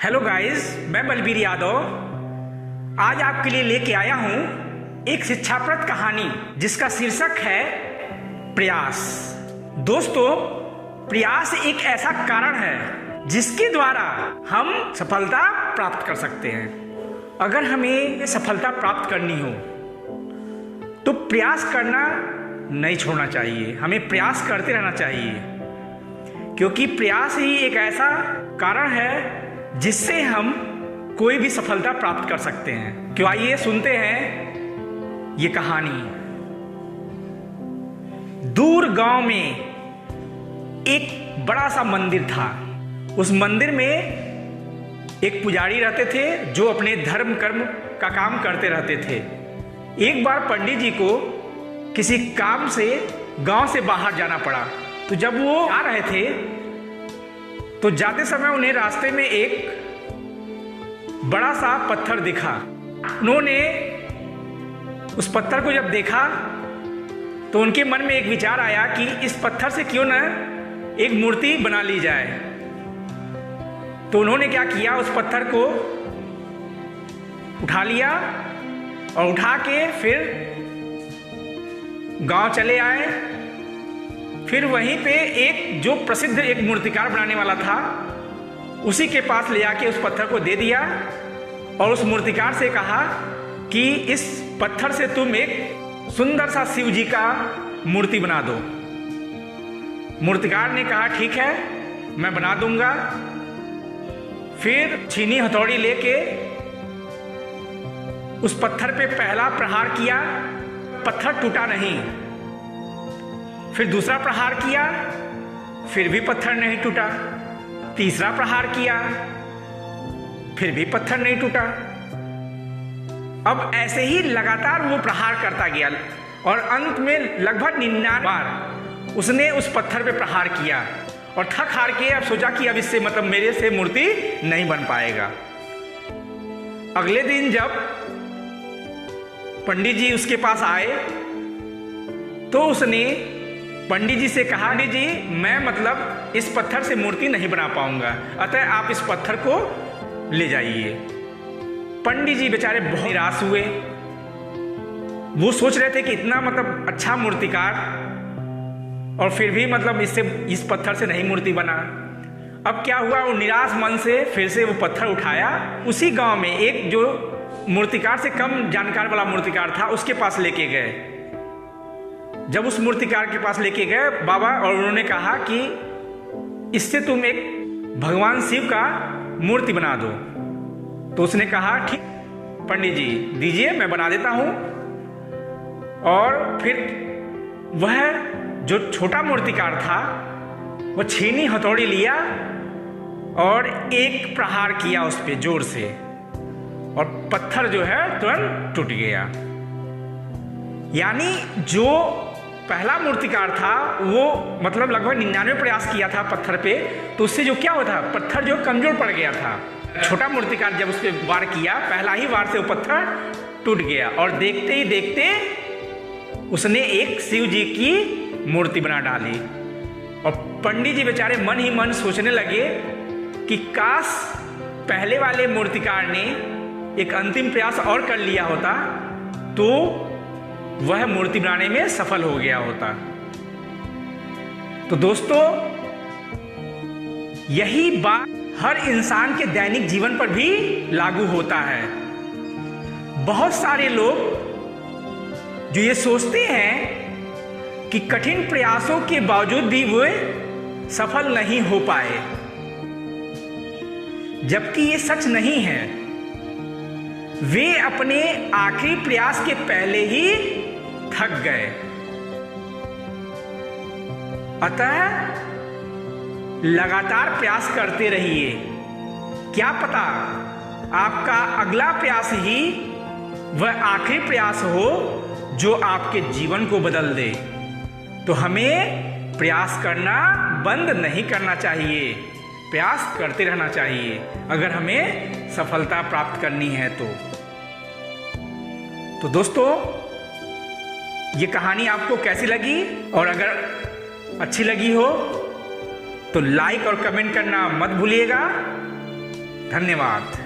Hello guys, मैं बलबीर यादव आज आपके लिए लेके आया हूं एक शिक्षाप्रद कहानी जिसका शीर्षक है प्रयास। दोस्तों, प्रयास एक ऐसा कारण है जिसके द्वारा हम सफलता प्राप्त कर सकते हैं। अगर हमें सफलता प्राप्त करनी हो तो प्रयास करना नहीं छोड़ना चाहिए, हमें प्रयास करते रहना चाहिए, क्योंकि प्रयास ही एक ऐसा कारण है जिससे हम कोई भी सफलता प्राप्त कर सकते हैं। क्यों, आइए सुनते हैं ये कहानी। दूर गांव में एक बड़ा सा मंदिर था। उस मंदिर में एक पुजारी रहते थे जो अपने धर्म कर्म का काम करते रहते थे। एक बार पंडित जी को किसी काम से गांव से बाहर जाना पड़ा, तो जब वो आ रहे थे तो जाते समय उन्हें रास्ते में एक बड़ा सा पत्थर दिखा। उन्होंने उस पत्थर को जब देखा तो उनके मन में एक विचार आया कि इस पत्थर से क्यों न एक मूर्ति बना ली जाए। तो उन्होंने क्या किया, उस पत्थर को उठा लिया और उठा के फिर गांव चले आए। फिर वहीं पे एक जो प्रसिद्ध एक मूर्तिकार बनाने वाला था उसी के पास ले आके उस पत्थर को दे दिया और उस मूर्तिकार से कहा कि इस पत्थर से तुम एक सुंदर सा शिव जी का मूर्ति बना दो। मूर्तिकार ने कहा ठीक है, मैं बना दूंगा। फिर छीनी हथौड़ी लेके उस पत्थर पे पहला प्रहार किया, पत्थर टूटा नहीं। फिर दूसरा प्रहार किया, फिर भी पत्थर नहीं टूटा। तीसरा प्रहार किया, फिर भी पत्थर नहीं टूटा। अब ऐसे ही लगातार वो प्रहार करता गया और अंत में लगभग 99 बार उसने उस पत्थर पे प्रहार किया और थक हार के अब सोचा कि अब इससे मतलब मेरे से मूर्ति नहीं बन पाएगा। अगले दिन जब पंडित जी उसके पास आए तो उसने पंडित जी से कहा, पंडित जी मैं मतलब इस पत्थर से मूर्ति नहीं बना पाऊंगा, अतः आप इस पत्थर को ले जाइए। पंडित जी बेचारे बहुत निराश हुए। वो सोच रहे थे कि इतना मतलब अच्छा मूर्तिकार और फिर भी मतलब इससे इस पत्थर से नहीं मूर्ति बना। अब क्या हुआ, वो निराश मन से फिर से वो पत्थर उठाया। उसी गांव में एक जो मूर्तिकार से कम जानकार वाला मूर्तिकार था उसके पास लेके गए। जब उस मूर्तिकार के पास लेके गए बाबा और उन्होंने कहा कि इससे तुम एक भगवान शिव का मूर्ति बना दो, तो उसने कहा ठीक पंडित जी दीजिए, मैं बना देता हूं। और फिर वह जो छोटा मूर्तिकार था वह छीनी हथौड़ी लिया और एक प्रहार किया उस पे जोर से और पत्थर जो है तुरंत टूट गया। यानी जो पहला मूर्तिकार था वो मतलब लगभग 99 प्रयास किया था पत्थर पे, तो उससे जो क्या होता, पत्थर जो कमजोर पड़ गया था। छोटा मूर्तिकार जब उस पर वार किया, पहला ही वार से वो पत्थर टूट गया और देखते ही देखते उसने एक शिव जी की मूर्ति बना डाली। और पंडित जी बेचारे मन ही मन सोचने लगे कि काश पहले वाले मूर्तिकार ने एक अंतिम प्रयास और कर लिया होता तो वह मूर्ति बनाने में सफल हो गया होता। तो दोस्तों, यही बात हर इंसान के दैनिक जीवन पर भी लागू होता है। बहुत सारे लोग जो ये सोचते हैं कि कठिन प्रयासों के बावजूद भी वे सफल नहीं हो पाए, जबकि ये सच नहीं है। वे अपने आखिरी प्रयास के पहले ही थक गए। अतः लगातार प्रयास करते रहिए। क्या पता आपका अगला प्रयास ही वह आखिरी प्रयास हो जो आपके जीवन को बदल दे। तो हमें प्रयास करना बंद नहीं करना चाहिए, प्रयास करते रहना चाहिए अगर हमें सफलता प्राप्त करनी है तो दोस्तों, ये कहानी आपको कैसी लगी? और अगर अच्छी लगी हो तो लाइक और कमेंट करना मत भूलिएगा। धन्यवाद।